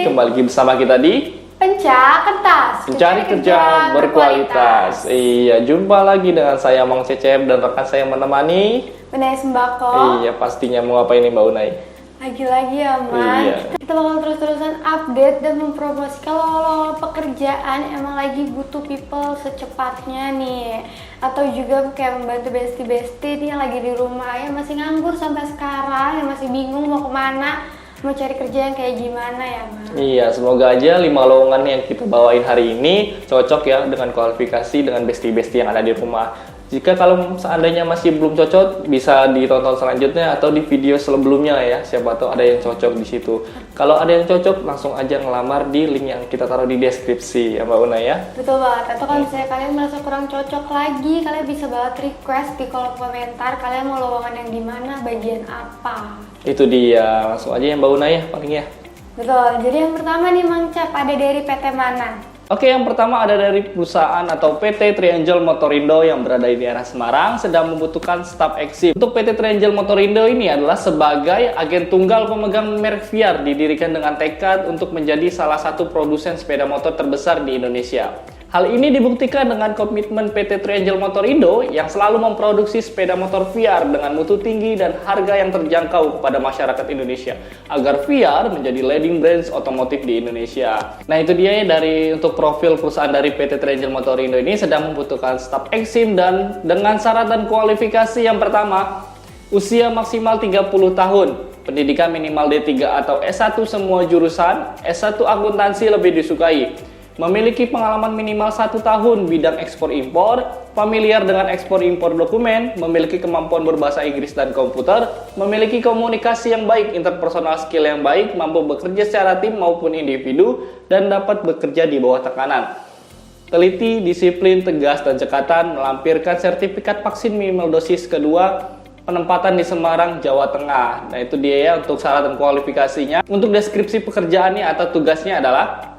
kembali lagi bersama kita di Penca Kertas, Mencari Kerja Berkualitas. Iya, jumpa lagi dengan saya Mang Cecep dan rekan saya menemani Unai Sembako. Iya, pastinya mau ngapain nih Mbak Unai? Lagi-lagi ya Mas, Iya. kita bakal terus-terusan update dan mempromosi kalau pekerjaan emang lagi butuh people secepatnya nih. Atau juga kayak membantu bestie-bestie nih yang lagi di rumah yang masih nganggur sampai sekarang, yang masih bingung mau kemana, mau cari kerja yang kayak gimana ya Mas. Iya, semoga aja 5 lowongan yang kita bawain hari ini cocok ya dengan kualifikasi dengan bestie-bestie yang ada di rumah. Jika kalau seandainya masih belum cocok, bisa ditonton selanjutnya atau di video sebelumnya ya. Siapa tahu ada yang cocok di situ. Kalau ada yang cocok, langsung aja ngelamar di link yang kita taruh di deskripsi ya Mbak Una ya. Betul banget. Atau kalau misalnya kalian merasa kurang cocok lagi, kalian bisa banget request di kolom komentar kalian mau lowongan yang di mana, bagian apa. Itu dia, langsung aja ya Mbak Una ya paling ya. Betul. Jadi yang pertama nih Mang Cap, ada dari PT mana? Oke, yang pertama ada dari perusahaan atau PT Triangle Motorindo yang berada di daerah Semarang sedang membutuhkan staf eksim. Untuk PT Triangle Motorindo ini adalah sebagai agen tunggal pemegang merek VR, didirikan dengan tekad untuk menjadi salah satu produsen sepeda motor terbesar di Indonesia. Hal ini dibuktikan dengan komitmen PT Triangle Motorindo yang selalu memproduksi sepeda motor VR dengan mutu tinggi dan harga yang terjangkau kepada masyarakat Indonesia agar VR menjadi leading brands otomotif di Indonesia. Nah, itu dia ya dari untuk profil perusahaan dari PT Triangle Motorindo ini sedang membutuhkan staf eksim dan dengan syarat dan kualifikasi yang pertama, usia maksimal 30 tahun, pendidikan minimal D3 atau S1 semua jurusan, S1 akuntansi lebih disukai. Memiliki pengalaman minimal 1 tahun bidang ekspor impor, familiar dengan ekspor impor dokumen, memiliki kemampuan berbahasa Inggris dan komputer, memiliki komunikasi yang baik, interpersonal skill yang baik, mampu bekerja secara tim maupun individu, dan dapat bekerja di bawah tekanan. Teliti, disiplin, tegas, dan cekatan, melampirkan sertifikat vaksin minimal dosis kedua, penempatan di Semarang, Jawa Tengah. Nah itu dia ya untuk syarat dan kualifikasinya. Untuk deskripsi pekerjaannya atau tugasnya adalah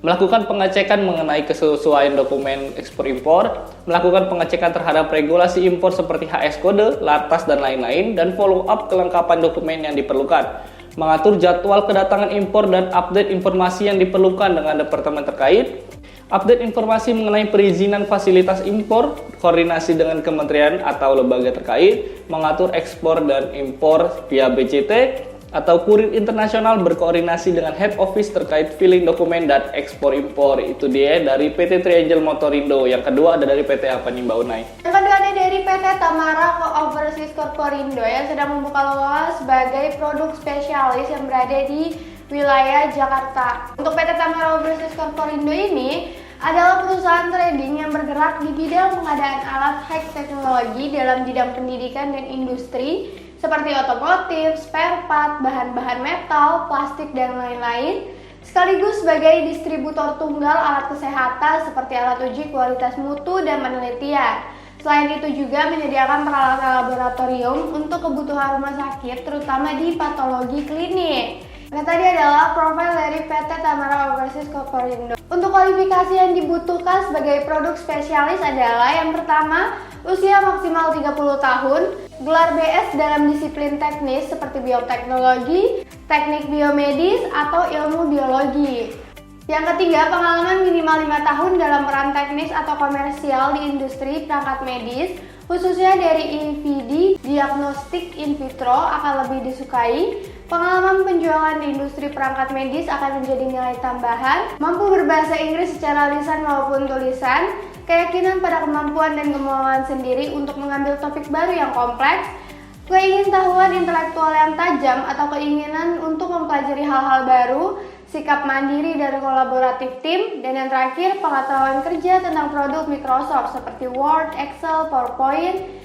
melakukan pengecekan mengenai kesesuaian dokumen ekspor impor, melakukan pengecekan terhadap regulasi impor seperti HS kode, latas dan lain-lain, dan follow up kelengkapan dokumen yang diperlukan, mengatur jadwal kedatangan impor dan update informasi yang diperlukan dengan departemen terkait, update informasi mengenai perizinan fasilitas impor, koordinasi dengan kementerian atau lembaga terkait, mengatur ekspor dan impor via BCT, atau kurir internasional berkoordinasi dengan head office terkait filing dokumen dan ekspor impor. Itu dia dari PT Triangle Motorindo. Yang kedua ada dari PT apa nih Mbak Unai? Yang kedua ada dari PT Tamara Overseas Corporindo yang sedang membuka lowongan sebagai produk spesialis yang berada di wilayah Jakarta. Untuk PT Tamara Overseas Corporindo ini adalah perusahaan trading yang bergerak di bidang pengadaan alat high teknologi dalam bidang pendidikan dan industri seperti otomotif, spare part, bahan-bahan metal, plastik, dan lain-lain, sekaligus sebagai distributor tunggal alat kesehatan seperti alat uji kualitas mutu dan penelitian. Selain itu juga menyediakan peralatan laboratorium untuk kebutuhan rumah sakit, terutama di patologi klinik. Nah, tadi adalah profil dari PT Tamara Overseas Corporindo. Untuk kualifikasi yang dibutuhkan sebagai produk spesialis adalah yang pertama, usia maksimal 30 tahun, gelar BS dalam disiplin teknis seperti bioteknologi, teknik biomedis, atau ilmu biologi. Yang ketiga, pengalaman minimal 5 tahun dalam peran teknis atau komersial di industri perangkat medis, khususnya dari IVD, diagnostik in vitro akan lebih disukai. Pengalaman penjualan di industri perangkat medis akan menjadi nilai tambahan, mampu berbahasa Inggris secara lisan maupun tulisan, keyakinan pada kemampuan dan kemauan sendiri untuk mengambil topik baru yang kompleks, keingintahuan intelektual yang tajam atau keinginan untuk mempelajari hal-hal baru, sikap mandiri dan kolaboratif tim, dan yang terakhir pengetahuan kerja tentang produk Microsoft seperti Word, Excel, PowerPoint,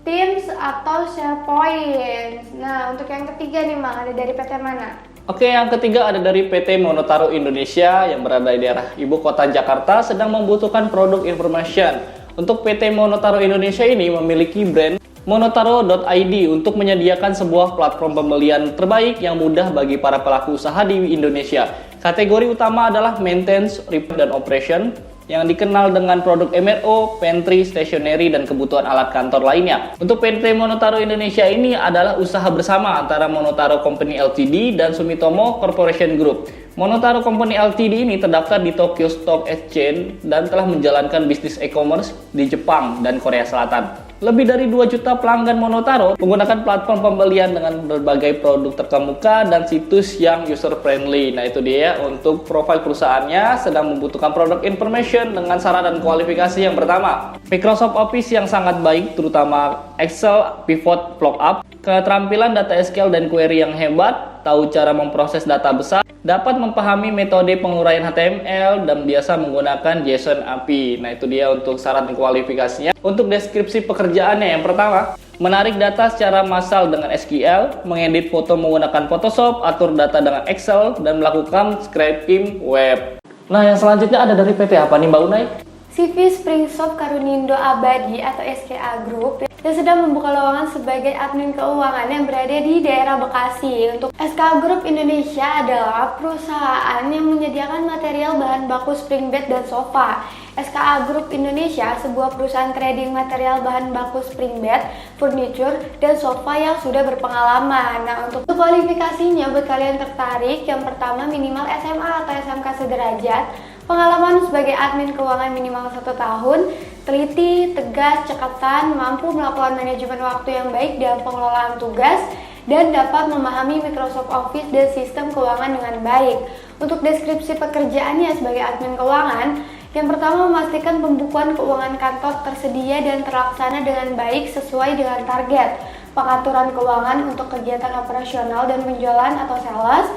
Teams, atau SharePoint. Nah, untuk yang ketiga nih Mang, ada dari PT mana? Oke, yang ketiga ada dari PT Monotaro Indonesia yang berada di daerah ibu kota Jakarta sedang membutuhkan produk information. Untuk PT Monotaro Indonesia ini memiliki brand Monotaro.id untuk menyediakan sebuah platform pembelian terbaik yang mudah bagi para pelaku usaha di Indonesia. Kategori utama adalah maintenance, repair, dan operation yang dikenal dengan produk MRO, pantry, stationery, dan kebutuhan alat kantor lainnya. Untuk PT Monotaro Indonesia ini adalah usaha bersama antara Monotaro Company Ltd dan Sumitomo Corporation Group. Monotaro Company Ltd ini terdaftar di Tokyo Stock Exchange dan telah menjalankan bisnis e-commerce di Jepang dan Korea Selatan. Lebih dari 2 juta pelanggan Monotaro menggunakan platform pembelian dengan berbagai produk terkemuka dan situs yang user friendly. Nah, itu dia untuk profil perusahaannya sedang membutuhkan product information dengan syarat dan kualifikasi yang pertama. Microsoft Office yang sangat baik, terutama Excel, Pivot, Lookup, keterampilan data SQL dan query yang hebat, tahu cara memproses data besar, dapat memahami metode penguraian HTML, dan biasa menggunakan JSON API. Nah, itu dia untuk syarat dan kualifikasinya. Untuk deskripsi pekerjaannya, yang pertama, menarik data secara massal dengan SQL, mengedit foto menggunakan Photoshop, atur data dengan Excel, dan melakukan scraping web. Nah, yang selanjutnya ada dari PT apa nih Mbak Unai? CV Springsoft Karunindo Abadi atau SKA Group yang sedang membuka lowongan sebagai admin keuangan yang berada di daerah Bekasi. Untuk SKA Group Indonesia adalah perusahaan yang menyediakan material bahan baku spring bed dan sofa. SKA Group Indonesia, sebuah perusahaan trading material bahan baku spring bed, furniture, dan sofa yang sudah berpengalaman. Nah, untuk kualifikasinya buat kalian tertarik, yang pertama minimal SMA atau SMK sederajat, pengalaman sebagai admin keuangan minimal 1 tahun, teliti, tegas, cekatan, mampu melakukan manajemen waktu yang baik dalam pengelolaan tugas, dan dapat memahami Microsoft Office dan sistem keuangan dengan baik. Untuk deskripsi pekerjaannya sebagai admin keuangan, yang pertama memastikan pembukuan keuangan kantor tersedia dan terlaksana dengan baik sesuai dengan target, pengaturan keuangan untuk kegiatan operasional dan penjualan atau sales,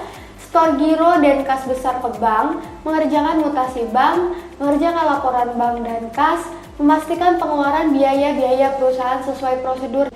store giro dan kas besar ke bank, mengerjakan mutasi bank, mengerjakan laporan bank dan kas, memastikan pengeluaran biaya-biaya perusahaan sesuai prosedur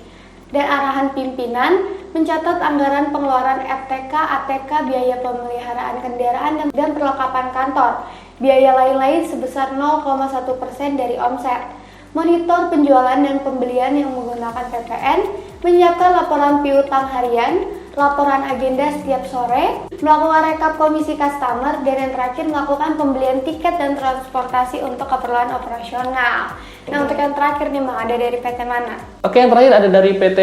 dan arahan pimpinan, mencatat anggaran pengeluaran FTK, ATK, biaya pemeliharaan kendaraan, dan perlengkapan kantor, biaya lain-lain sebesar 0,1% dari omset, monitor penjualan dan pembelian yang menggunakan PPN, menyiapkan laporan piutang harian, laporan agenda setiap sore, melakukan rekap komisi customer, dan yang terakhir melakukan pembelian tiket dan transportasi untuk keperluan operasional. Nah, untuk yang terakhir nih Bang, ada dari PT mana? Oke, yang terakhir ada dari PT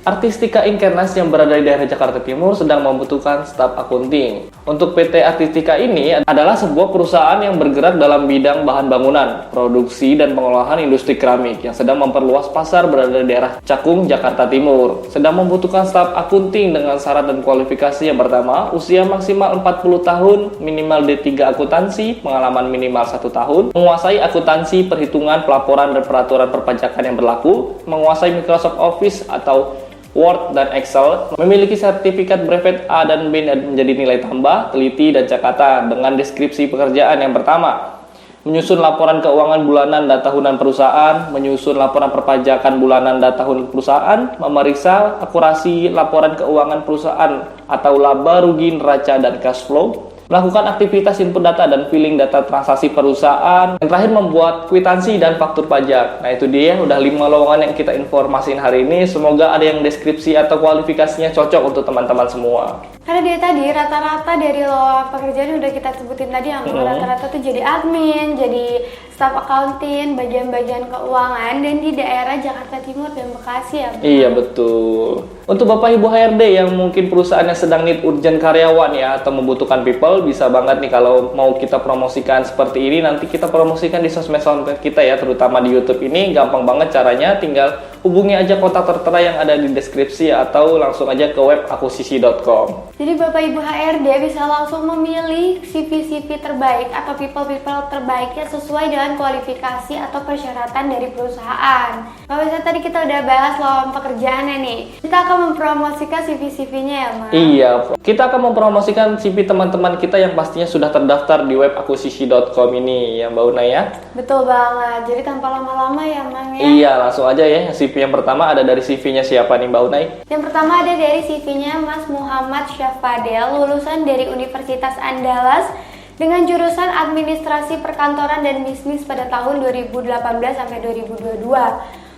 Artistika Inkernas yang berada di daerah Jakarta Timur sedang membutuhkan staf akunting. Untuk PT Artistika ini adalah sebuah perusahaan yang bergerak dalam bidang bahan bangunan, produksi dan pengolahan industri keramik yang sedang memperluas pasar berada di daerah Cakung, Jakarta Timur. Sedang membutuhkan staf akunting dengan syarat dan kualifikasi yang pertama, usia maksimal 40 tahun, minimal D3 akuntansi, pengalaman minimal 1 tahun, menguasai akuntansi, perhitungan, pelaporan dan peraturan perpajakan yang berlaku, menguasai Microsoft Office atau Word dan Excel, memiliki sertifikat brevet A dan B dan menjadi nilai tambah, teliti dan cekatan dengan deskripsi pekerjaan yang pertama, menyusun laporan keuangan bulanan dan tahunan perusahaan, menyusun laporan perpajakan bulanan dan tahunan perusahaan, memeriksa akurasi laporan keuangan perusahaan atau laba, rugi, neraca, dan cash flow, melakukan aktivitas input data dan filling data transaksi perusahaan, yang terakhir membuat kwitansi dan faktur pajak. Nah, itu dia udah 5 lowongan yang kita informasiin hari ini. Semoga ada yang deskripsi atau kualifikasinya cocok untuk teman-teman semua. Karena dia tadi rata-rata dari lowongan pekerjaan yang udah kita sebutin tadi, yang rata-rata tuh jadi admin, jadi staf accounting, bagian-bagian keuangan, dan di daerah Jakarta Timur dan Bekasi ya. Iya, betul. Untuk Bapak Ibu HRD yang mungkin perusahaannya sedang need urgent karyawan ya, atau membutuhkan people, bisa banget nih kalau mau kita promosikan seperti ini, nanti kita promosikan di sosmed-sosmed kita ya, terutama di YouTube ini. Gampang banget caranya, tinggal hubungi aja kontak tertera yang ada di deskripsi atau langsung aja ke web akuisisi.com. Jadi Bapak Ibu HRD bisa langsung memilih CV-CV terbaik atau people-people terbaiknya sesuai dengan kualifikasi atau persyaratan dari perusahaan. Kalau misalnya tadi kita udah bahas lowongan pekerjaannya nih, kita akan mempromosikan CV-CV-nya ya Mas? Iya, kita akan mempromosikan CV teman-teman kita yang pastinya sudah terdaftar di web akuisisi.com ini ya Mbak Una ya. Betul banget, jadi tanpa lama-lama ya Mang ya? Iya, langsung aja ya. CV yang pertama ada dari CV-nya siapa nih Mbak Unai? Yang pertama ada dari CV-nya Mas Muhammad Syafadel, lulusan dari Universitas Andalas dengan jurusan Administrasi Perkantoran dan Bisnis pada tahun 2018 sampai 2022.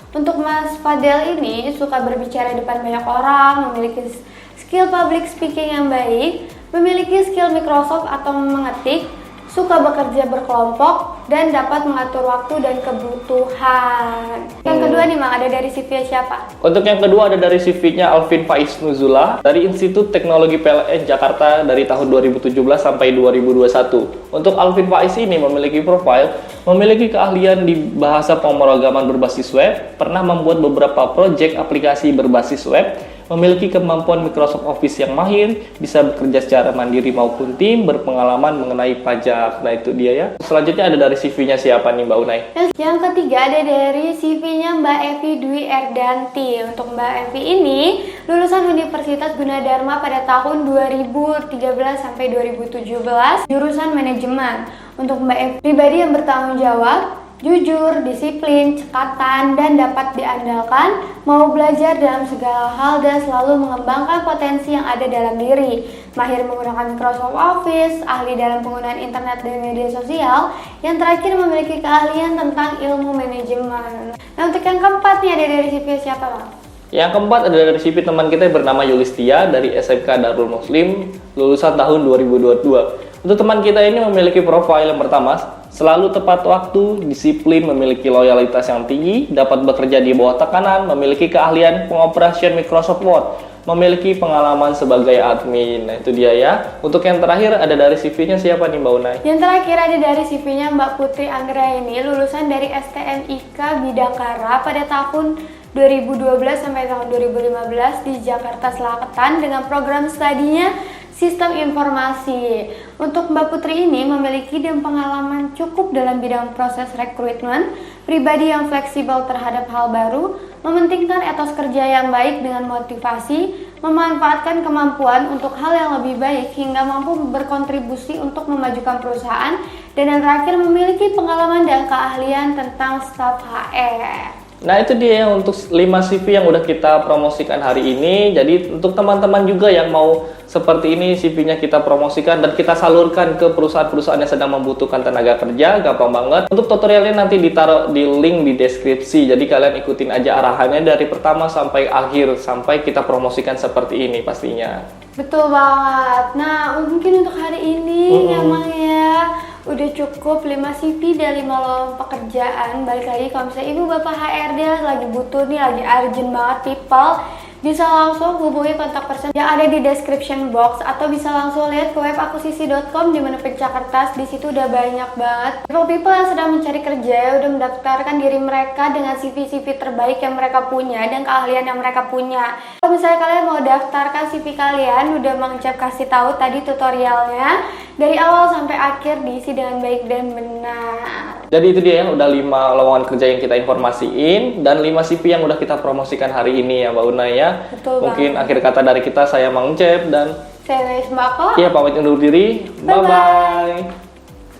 Untuk Mas Fadel ini suka berbicara di depan banyak orang, memiliki skill public speaking yang baik, memiliki skill Microsoft atau mengetik, suka bekerja berkelompok, dan dapat mengatur waktu dan kebutuhan. Yang kedua kedua nih Mang, ada dari CV siapa? Untuk yang kedua ada dari CV-nya Alvin Faiz Nuzula dari Institut Teknologi PLN Jakarta dari tahun 2017 sampai 2021. Untuk Alvin Faiz ini memiliki profil, memiliki keahlian di bahasa pemrograman berbasis web, pernah membuat beberapa proyek aplikasi berbasis web, memiliki kemampuan Microsoft Office yang mahir, bisa bekerja secara mandiri maupun tim, berpengalaman mengenai pajak. Nah itu dia ya. Selanjutnya ada dari CV-nya siapa nih Mbak Unai? Yang ketiga ada dari CV-nya Mbak Evi Dwi Erdanti. Untuk Mbak Evi ini lulusan Universitas Gunadarma pada tahun 2013 sampai 2017, jurusan manajemen. Untuk Mbak Evi, pribadi yang bertanggung jawab, jujur, disiplin, cekatan, dan dapat diandalkan, mau belajar dalam segala hal dan selalu mengembangkan potensi yang ada dalam diri, mahir menggunakan Microsoft Office, ahli dalam penggunaan internet dan media sosial, yang terakhir memiliki keahlian tentang ilmu manajemen. Nah untuk yang keempat nih ada dari CV siapa Bang? Yang keempat ada dari CV teman kita yang bernama Yulistia dari SMK Darul Muslim, lulusan tahun 2022. Untuk teman kita ini memiliki profil yang pertama, selalu tepat waktu, disiplin, memiliki loyalitas yang tinggi, dapat bekerja di bawah tekanan, memiliki keahlian pengoperasian Microsoft Word, memiliki pengalaman sebagai admin. Nah itu dia ya. Untuk yang terakhir ada dari CV-nya siapa nih Mbak Unai? Yang terakhir ada dari CV-nya Mbak Putri Anggraini, lulusan dari STMIK Bidakara pada tahun 2012 sampai tahun 2015 di Jakarta Selatan dengan program studinya Sistem Informasi. Untuk Mbak Putri ini memiliki dan pengalaman cukup dalam bidang proses rekrutmen, pribadi yang fleksibel terhadap hal baru, mementingkan etos kerja yang baik dengan motivasi, memanfaatkan kemampuan untuk hal yang lebih baik hingga mampu berkontribusi untuk memajukan perusahaan, dan yang terakhir memiliki pengalaman dan keahlian tentang staf HR. Nah itu dia ya untuk 5 CV yang udah kita promosikan hari ini. Jadi untuk teman-teman juga yang mau seperti ini CV-nya kita promosikan dan kita salurkan ke perusahaan-perusahaan yang sedang membutuhkan tenaga kerja, gampang banget. Untuk tutorialnya nanti ditaruh di link di deskripsi. Jadi kalian ikutin aja arahannya dari pertama sampai akhir sampai kita promosikan seperti ini pastinya. Betul banget. Nah mungkin untuk hari ini emang ya udah cukup 5 CV dan 5 lowongan pekerjaan. Balik lagi kalau misalnya ibu bapak HRD lagi butuh nih, lagi urgent banget people, bisa langsung hubungi kontak person yang ada di description box atau bisa langsung lihat ke web akuisisi.com di menu pencak kertas. Di situ udah banyak banget people yang sedang mencari kerja ya udah mendaftarkan diri mereka dengan CV-CV terbaik yang mereka punya dan keahlian yang mereka punya. Kalau misalnya kalian mau daftarkan CV kalian, udah Mang Ucap kasih tahu tadi tutorialnya dari awal sampai akhir diisi dengan baik dan benar. Jadi itu dia ya, udah 5 lowongan kerja yang kita informasiin dan 5 CV yang udah kita promosikan hari ini ya Mbak Unai ya. Betul Mungkin banget. akhir kata dari kita, saya Mang Ucap dan Saya Mbak Ko. iya pamit undur diri. Bye-bye.